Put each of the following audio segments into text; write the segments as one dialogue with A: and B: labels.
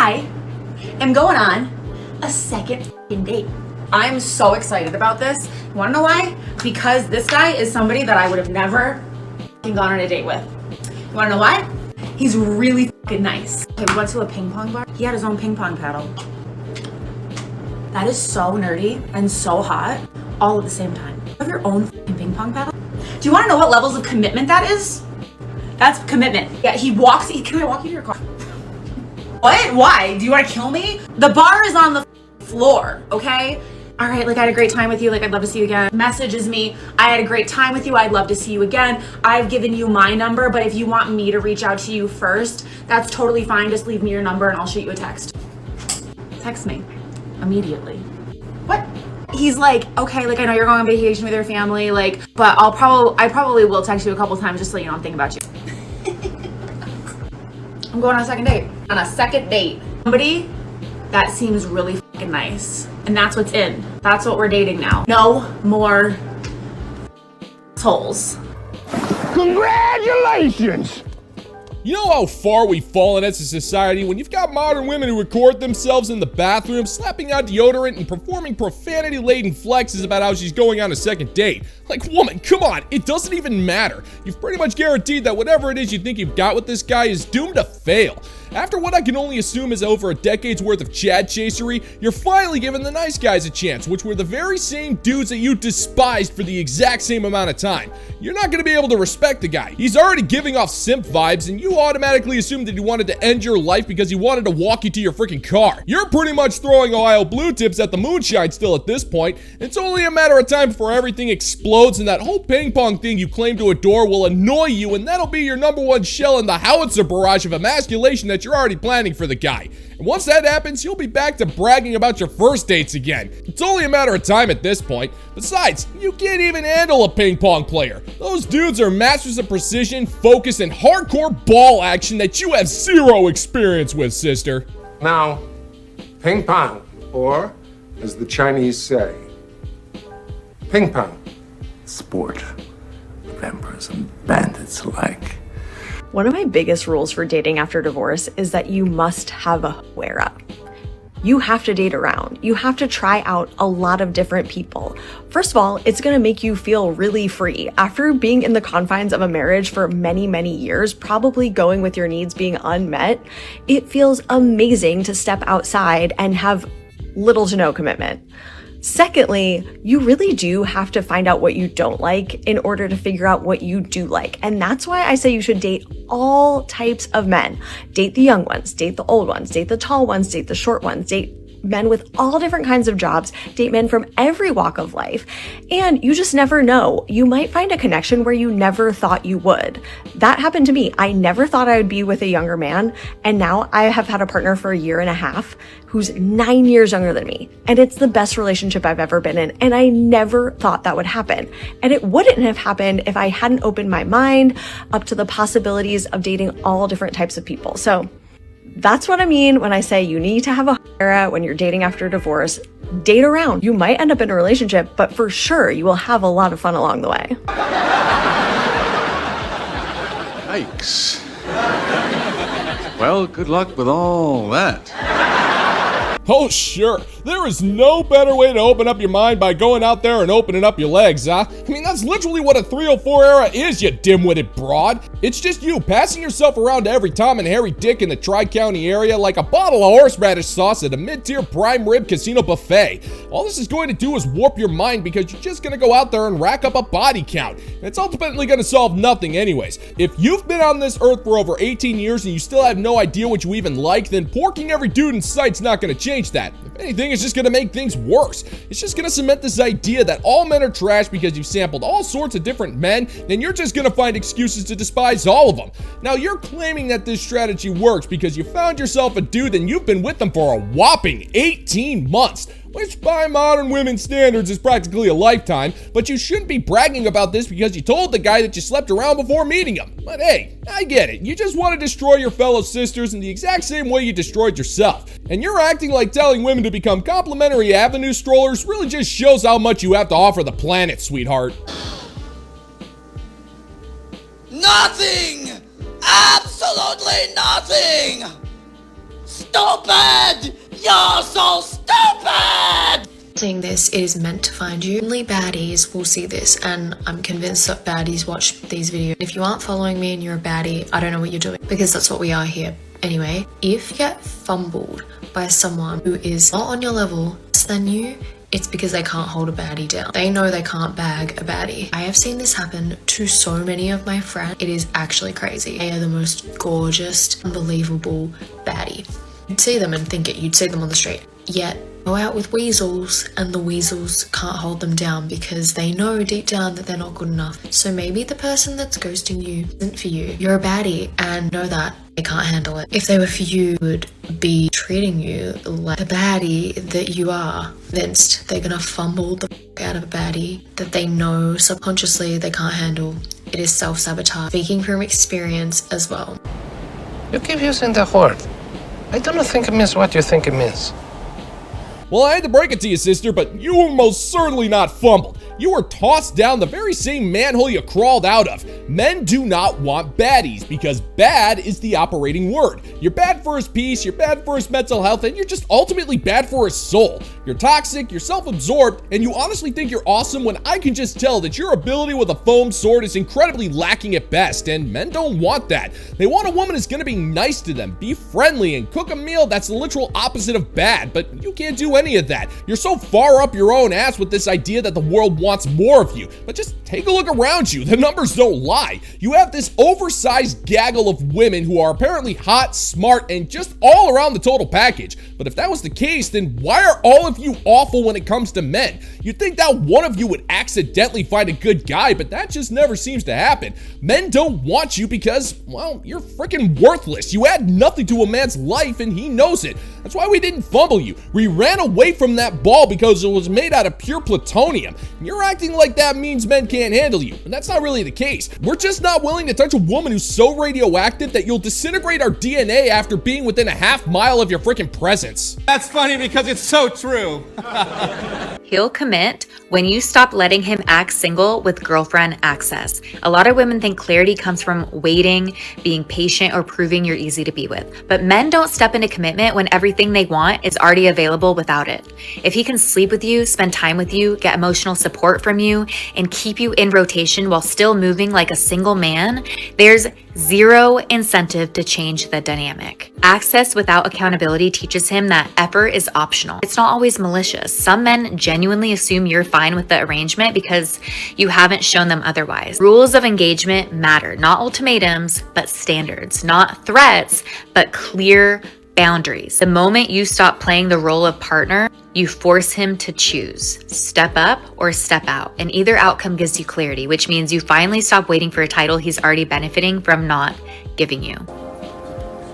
A: I am going on a second fucking date. I'm so excited about this. You wanna know why? Because this guy is somebody that I would have never gone on a date with. You wanna know why? He's really fucking nice. Okay, we went to a ping pong bar. He had his own ping pong paddle. That is so nerdy and so hot all at the same time. You have your own fucking ping pong paddle? Do you wanna know what levels of commitment that is? That's commitment. Yeah, can I walk you to your car? What? Why? Do you wanna kill me? The bar is on the floor, okay? All right, like I had a great time with you, like I'd love to see you again. Messages me, I had a great time with you, I'd love to see you again. I've given you my number, but if you want me to reach out to you first, that's totally fine. Just leave me your number and I'll shoot you a text. Text me immediately. What? He's like, okay, like I know you're going on vacation with your family, like, but I probably will text you a couple times just so you know I'm thinking about you. I'm going on a second date. On a second date. Somebody that seems really fucking nice. And that's what's in. That's what we're dating now. No more souls.
B: Congratulations!
C: You know how far we've fallen as a society when you've got modern women who record themselves in the bathroom, slapping on deodorant and performing profanity-laden flexes about how she's going on a second date. Like, woman, come on, it doesn't even matter. You've pretty much guaranteed that whatever it is you think you've got with this guy is doomed to fail. After what I can only assume is over a decade's worth of Chad chasery, you're finally giving the nice guys a chance, which were the very same dudes that you despised for the exact same amount of time. You're not going to be able to respect the guy. He's already giving off simp vibes, and you automatically assumed that he wanted to end your life because he wanted to walk you to your freaking car. You're pretty much throwing Ohio blue tips at the moonshine still at this point. It's only a matter of time before everything explodes and that whole ping pong thing you claim to adore will annoy you, and that'll be your #1 shell in the howitzer barrage of emasculation that you're already planning for the guy. And once that happens, you'll be back to bragging about your first dates again. It's only a matter of time at this point. Besides, you can't even handle a ping pong player. Those dudes are masters of precision, focus, and hardcore ball action that you have zero experience with, sister.
B: Now, ping pong, or as the Chinese say, ping pong.
D: Sport of emperors and bandits alike.
E: One of my biggest rules for dating after divorce is that you must have a wear up. You have to date around. You have to try out a lot of different people. First of all, it's gonna make you feel really free. After being in the confines of a marriage for many, many years, probably going with your needs being unmet, it feels amazing to step outside and have little to no commitment. Secondly, you really do have to find out what you don't like in order to figure out what you do like. And that's why I say you should date all types of men. Date the young ones, date the old ones, date the tall ones, date the short ones, date men with all different kinds of jobs, date men from every walk of life. And you just never know. You might find a connection where you never thought you would. That happened to me. I never thought I would be with a younger man. And now I have had a partner for 1.5 years who's 9 years younger than me. And it's the best relationship I've ever been in. And I never thought that would happen. And it wouldn't have happened if I hadn't opened my mind up to the possibilities of dating all different types of people. So that's what I mean when I say you need to have a era when you're dating after divorce. Date around. You might end up in a relationship, but for sure you will have a lot of fun along the way.
D: Yikes. Well, good luck with all that.
C: Oh, sure. There is no better way to open up your mind by going out there and opening up your legs, huh? I mean, that's literally what a 304 era is, you dim-witted broad. It's just you passing yourself around to every Tom and Harry Dick in the Tri-County area like a bottle of horseradish sauce at a mid-tier prime rib casino buffet. All this is going to do is warp your mind because you're just going to go out there and rack up a body count. And it's ultimately going to solve nothing anyways. If you've been on this earth for over 18 years and you still have no idea what you even like, then porking every dude in sight's not going to change that. If anything, it's just going to make things worse. It's just going to cement this idea that all men are trash because you've sampled all sorts of different men, then you're just going to find excuses to despise all of them. Now, you're claiming that this strategy works because you found yourself a dude and you've been with them for a whopping 18 months. Which by modern women's standards is practically a lifetime, but you shouldn't be bragging about this because you told the guy that you slept around before meeting him. But hey, I get it. You just want to destroy your fellow sisters in the exact same way you destroyed yourself. And you're acting like telling women to become complimentary avenue strollers really just shows how much you have to offer the planet, sweetheart.
F: Nothing! Absolutely nothing! stupid! You're so stupid!
G: Saying this, it is meant to find you. Only baddies will see this, and I'm convinced that baddies watch these videos. If you aren't following me and you're a baddie, I don't know what you're doing, because that's what we are here. Anyway, if you get fumbled by someone who is not on your level, less than you, it's because they can't hold a baddie down. They know they can't bag a baddie. I have seen this happen to so many of my friends. It is actually crazy. They are the most gorgeous, unbelievable baddie. You'd see them and think it. You'd see them on the street. Yet, go out with weasels and the weasels can't hold them down because they know deep down that they're not good enough. So maybe the person that's ghosting you isn't for you. You're a baddie and know that they can't handle it. If they were for you, would be treating you like the baddie that you are. Convinced they're gonna fumble the out of a baddie that they know subconsciously they can't handle. It is self-sabotage. Speaking from experience as well.
H: You keep using that word. I don't think it means what you think it means.
C: Well, I had to break it to you, sister, but you were most certainly not fumbled. You were tossed down the very same manhole you crawled out of. Men do not want baddies because bad is the operating word. You're bad for his peace, you're bad for his mental health, and you're just ultimately bad for his soul. You're toxic, you're self-absorbed, and you honestly think you're awesome when I can just tell that your ability with a foam sword is incredibly lacking at best, and men don't want that. They want a woman who's gonna be nice to them, be friendly, and cook a meal that's the literal opposite of bad, but you can't do any of that. You're so far up your own ass with this idea that the world wants more of you, but just take a look around you. The numbers don't lie. You have this oversized gaggle of women who are apparently hot, smart, and just all around the total package. But if that was the case, then why are all of you awful when it comes to men? You'd think that one of you would accidentally find a good guy, but that just never seems to happen. Men don't want you because, well, you're freaking worthless. You add nothing to a man's life and he knows it. That's why we didn't fumble you. We ran away from that ball because it was made out of pure plutonium. You're acting like that means men can't handle you, and that's not really the case. We're just not willing to touch a woman who's so radioactive that you'll disintegrate our DNA after being within a half mile of your freaking presence.
I: That's funny because it's so true.
J: He'll commit when you stop letting him act single with girlfriend access. A lot of women think clarity comes from waiting, being patient, or proving you're easy to be with. But men don't step into commitment when everything they want is already available without it. If he can sleep with you, spend time with you, get emotional support from you, and keep you in rotation while still moving like a single man, there's zero incentive to change the dynamic. Access without accountability teaches him that effort is optional. It's not always malicious. Some men genuinely assume you're fine with the arrangement because you haven't shown them otherwise. Rules of engagement matter, not ultimatums, but standards, not threats, but clear boundaries. The moment you stop playing the role of partner, you force him to choose, step up or step out, and either outcome gives you clarity, which means you finally stop waiting for a title he's already benefiting from not giving you.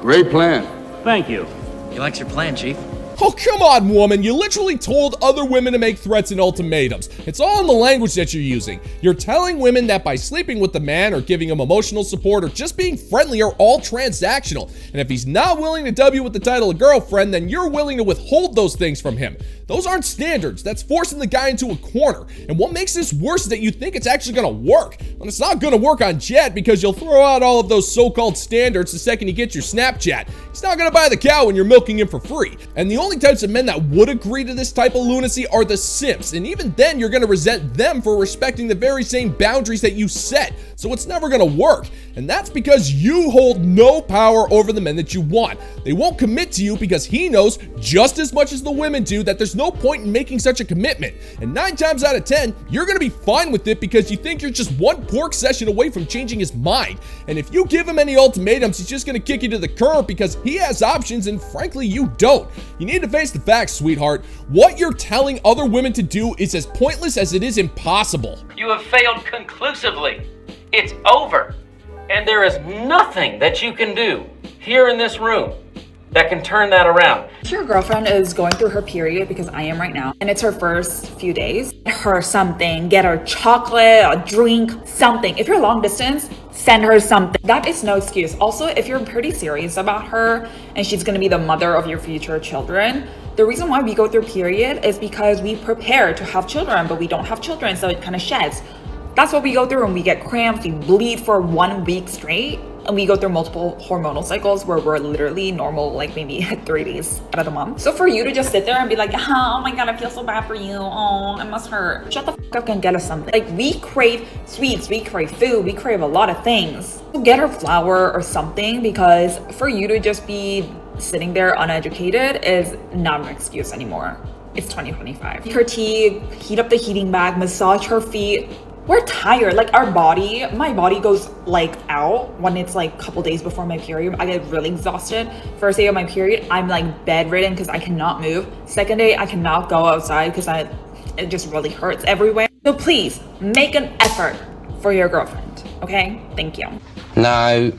B: Great plan.
K: Thank you.
F: He likes your plan, Chief.
C: Oh, come on, woman. You literally told other women to make threats and ultimatums. It's all in the language that you're using. You're telling women that by sleeping with the man or giving him emotional support or just being friendly are all transactional. And if he's not willing to dub you with the title of girlfriend, then you're willing to withhold those things from him. Those aren't standards. That's forcing the guy into a corner. And what makes this worse is that you think it's actually gonna work. Well, it's not gonna work on Jet because you'll throw out all of those so-called standards the second he gets your Snapchat. He's not gonna buy the cow when you're milking him for free. And the only types of men that would agree to this type of lunacy are the simps. And even then, you're gonna resent them for respecting the very same boundaries that you set. So it's never gonna work. And that's because you hold no power over the men that you want. They won't commit to you because he knows just as much as the women do that there's no point in making such a commitment. And 9 times out of 10, you're gonna be fine with it because you think you're just one pork session away from changing his mind. And if you give him any ultimatums, he's just gonna kick you to the curb because he has options and frankly, you don't. You need to face the facts, sweetheart. What you're telling other women to do is as pointless as it is impossible.
K: You have failed conclusively. It's over. And there is nothing that you can do here in this room that can turn that around.
A: If your girlfriend is going through her period, because I am right now, and it's her first few days, get her something, get her chocolate, a drink, something. If you're long distance, send her something. That is no excuse. Also, if you're pretty serious about her and she's gonna be the mother of your future children, the reason why we go through period is because we prepare to have children, but we don't have children, so it kind of sheds. That's what we go through when we get cramps, we bleed for 1 week straight.
L: and we go through multiple hormonal cycles where we're literally normal, like maybe 3 days out of the month. So for you to just sit there and be like, oh my God, I feel so bad for you. Oh, it must hurt. Shut the fuck up and get us something. Like, we crave sweets, we crave food, we crave a lot of things. So get her flour or something, because for you to just be sitting there uneducated is not an excuse anymore. It's 2025. Her tea, heat up the heating bag, massage her feet. We're tired. Like, our body, my body goes like out when it's like a couple days before my period. I get really exhausted. First day of my period, I'm like bedridden because I cannot move. Second day, I cannot go outside because it just really hurts everywhere. So please make an effort for your girlfriend. Okay? Thank you.
I: No.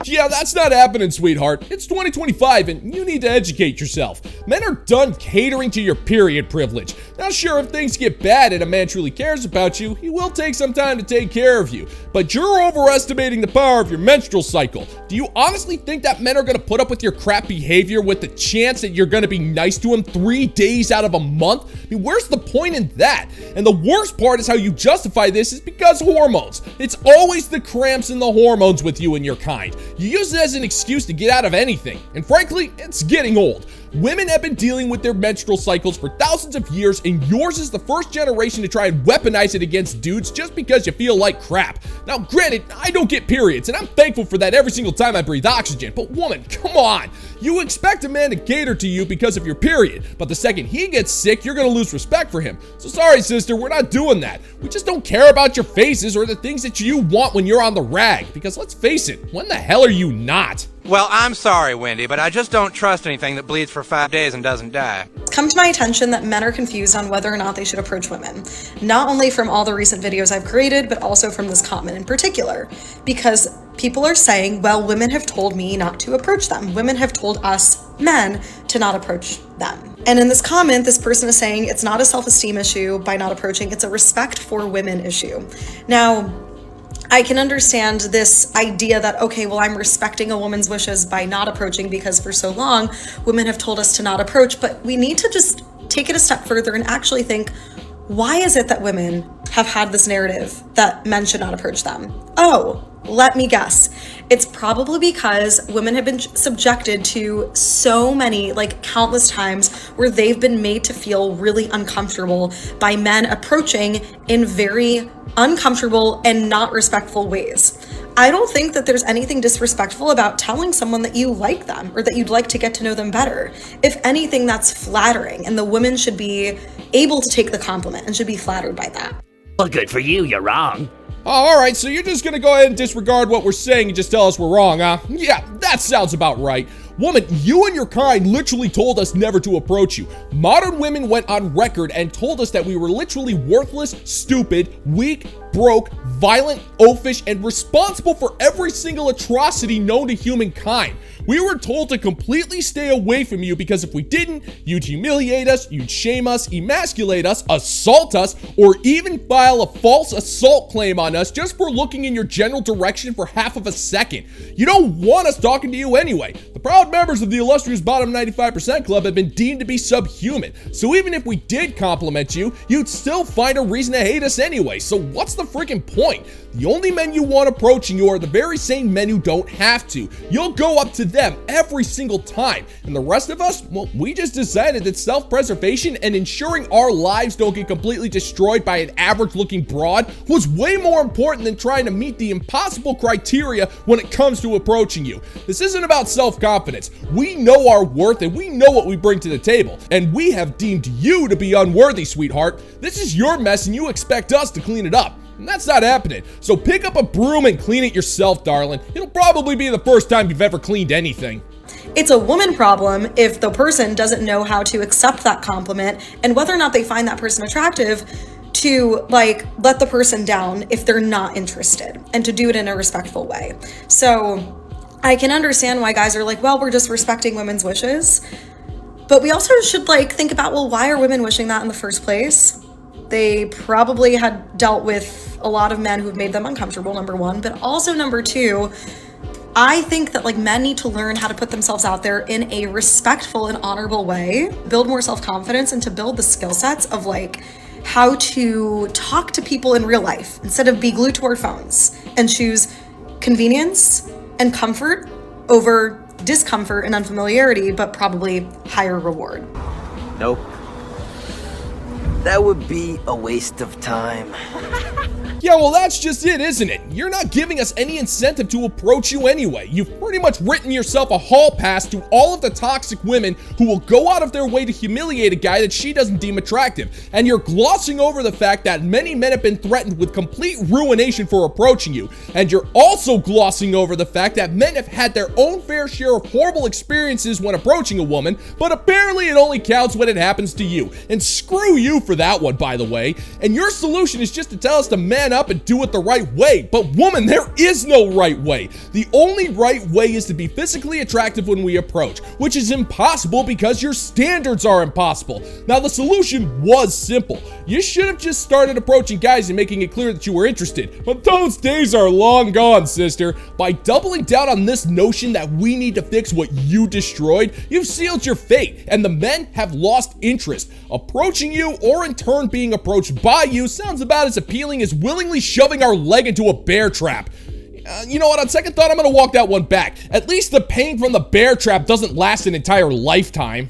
C: Yeah, that's not happening, sweetheart. It's 2025 and you need to educate yourself. Men are done catering to your period privilege. Now sure, if things get bad and a man truly cares about you, he will take some time to take care of you. But you're overestimating the power of your menstrual cycle. Do you honestly think that men are gonna put up with your crap behavior with the chance that you're gonna be nice to him 3 days out of a month? I mean, where's the point in that? And the worst part is how you justify this is because hormones. It's always the cramps and the hormones with you and your kind. You use it as an excuse to get out of anything, and frankly, it's getting old. Women have been dealing with their menstrual cycles for thousands of years, and yours is the first generation to try and weaponize it against dudes just because you feel like crap. Now, granted, I don't get periods, and I'm thankful for that every single time I breathe oxygen, but woman, come on. You expect a man to cater to you because of your period, but the second he gets sick, you're gonna lose respect for him. So sorry, sister, we're not doing that. We just don't care about your faces or the things that you want when you're on the rag, because let's face it, when the hell are you not?
I: Well, I'm sorry, Wendy, but I just don't trust anything that bleeds for 5 days and doesn't die.
M: It's come to my attention that men are confused on whether or not they should approach women. Not only from all the recent videos I've created, but also from this comment in particular. Because people are saying, well, women have told me not to approach them. Women have told us men to not approach them. And in this comment, this person is saying it's not a self-esteem issue by not approaching, it's a respect for women issue. Now, I can understand this idea that, okay, well, I'm respecting a woman's wishes by not approaching because for so long, women have told us to not approach, but we need to just take it a step further and actually think, why is it that women have had this narrative that men should not approach them? Oh, let me guess. It's probably because women have been subjected to so many, like countless times, where they've been made to feel really uncomfortable by men approaching in very uncomfortable and not respectful ways. I don't think that there's anything disrespectful about telling someone that you like them or that you'd like to get to know them better. If anything, that's flattering, and the women should be able to take the compliment and should be flattered by that.
F: Well, good for you, you're wrong.
C: Oh, alright, so you're just gonna go ahead and disregard what we're saying and just tell us we're wrong, huh? Yeah, that sounds about right. Woman, you and your kind literally told us never to approach you. Modern women went on record and told us that we were literally worthless, stupid, weak, broke, violent, oafish, and responsible for every single atrocity known to humankind. We were told to completely stay away from you because if we didn't, you'd humiliate us, you'd shame us, emasculate us, assault us, or even file a false assault claim on us just for looking in your general direction for half of a second. You don't want us talking to you anyway. The proud members of the illustrious Bottom 95% Club have been deemed to be subhuman, so even if we did compliment you, you'd still find a reason to hate us anyway, so what's the freaking point? The only men you want approaching you are the very same men who don't have to. You'll go up to them every single time, and the rest of us, well, we just decided that self-preservation and ensuring our lives don't get completely destroyed by an average-looking broad was way more important than trying to meet the impossible criteria when it comes to approaching you. This isn't about self-confidence. We know our worth and we know what we bring to the table, and we have deemed you to be unworthy, sweetheart. This is your mess and you expect us to clean it up. And that's not happening. So pick up a broom and clean it yourself, darling. It'll probably be the first time you've ever cleaned anything.
M: It's a woman problem if the person doesn't know how to accept that compliment and whether or not they find that person attractive to like let the person down if they're not interested and to do it in a respectful way. So I can understand why guys are like, well, we're just respecting women's wishes. But we also should like think about, well, why are women wishing that in the first place? They probably had dealt with a lot of men who've made them uncomfortable, number one, but also number two, I think that like men need to learn how to put themselves out there in a respectful and honorable way, build more self-confidence, and to build the skill sets of like how to talk to people in real life instead of be glued to our phones and choose convenience and comfort over discomfort and unfamiliarity, but probably higher reward.
N: Nope. That would be a waste of time.
C: Yeah, well, that's just it, isn't it? You're not giving us any incentive to approach you anyway. You've pretty much written yourself a hall pass to all of the toxic women who will go out of their way to humiliate a guy that she doesn't deem attractive. And you're glossing over the fact that many men have been threatened with complete ruination for approaching you. And you're also glossing over the fact that men have had their own fair share of horrible experiences when approaching a woman, but apparently it only counts when it happens to you. And screw you for that one, by the way. And your solution is just to tell us to man up and do it the right way. But woman, there is no right way. The only right way is to be physically attractive when we approach, which is impossible because your standards are impossible. Now, the solution was simple. You should have just started approaching guys and making it clear that you were interested. But those days are long gone, sister. By doubling down on this notion that we need to fix what you destroyed, you've sealed your fate, and the men have lost interest. Approaching you, or in turn being approached by you, sounds about as appealing as willingly shoving our leg into a bear trap. You know what, on second thought, I'm gonna walk that one back. At least the pain from the bear trap doesn't last an entire lifetime.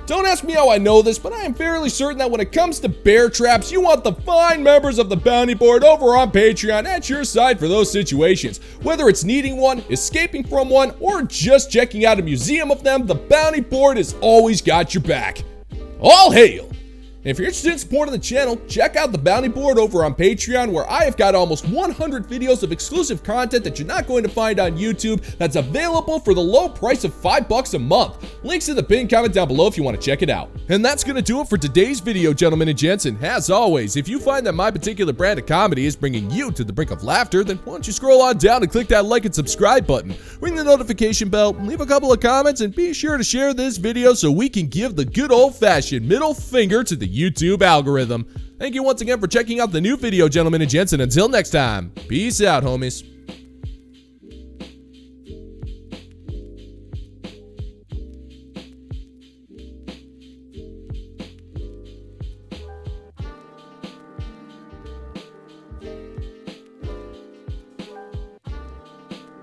C: Don't ask me how I know this, but I am fairly certain that when it comes to bear traps, you want the fine members of the bounty board over on Patreon at your side for those situations. Whether it's needing one, escaping from one, or just checking out a museum of them, the bounty board has always got your back. All hail! If you're interested in supporting the channel, check out the bounty board over on Patreon, where I have got almost 100 videos of exclusive content that you're not going to find on YouTube that's available for the low price of $5 a month. Links in the pinned comment down below if you want to check it out. And that's going to do it for today's video, gentlemen and gents. And as always, if you find that my particular brand of comedy is bringing you to the brink of laughter, then why don't you scroll on down and click that like and subscribe button, ring the notification bell, leave a couple of comments, and be sure to share this video so we can give the good old-fashioned middle finger to the YouTube algorithm. Thank you once again for checking out the new video, gentlemen and gents, and until next time, peace out, homies.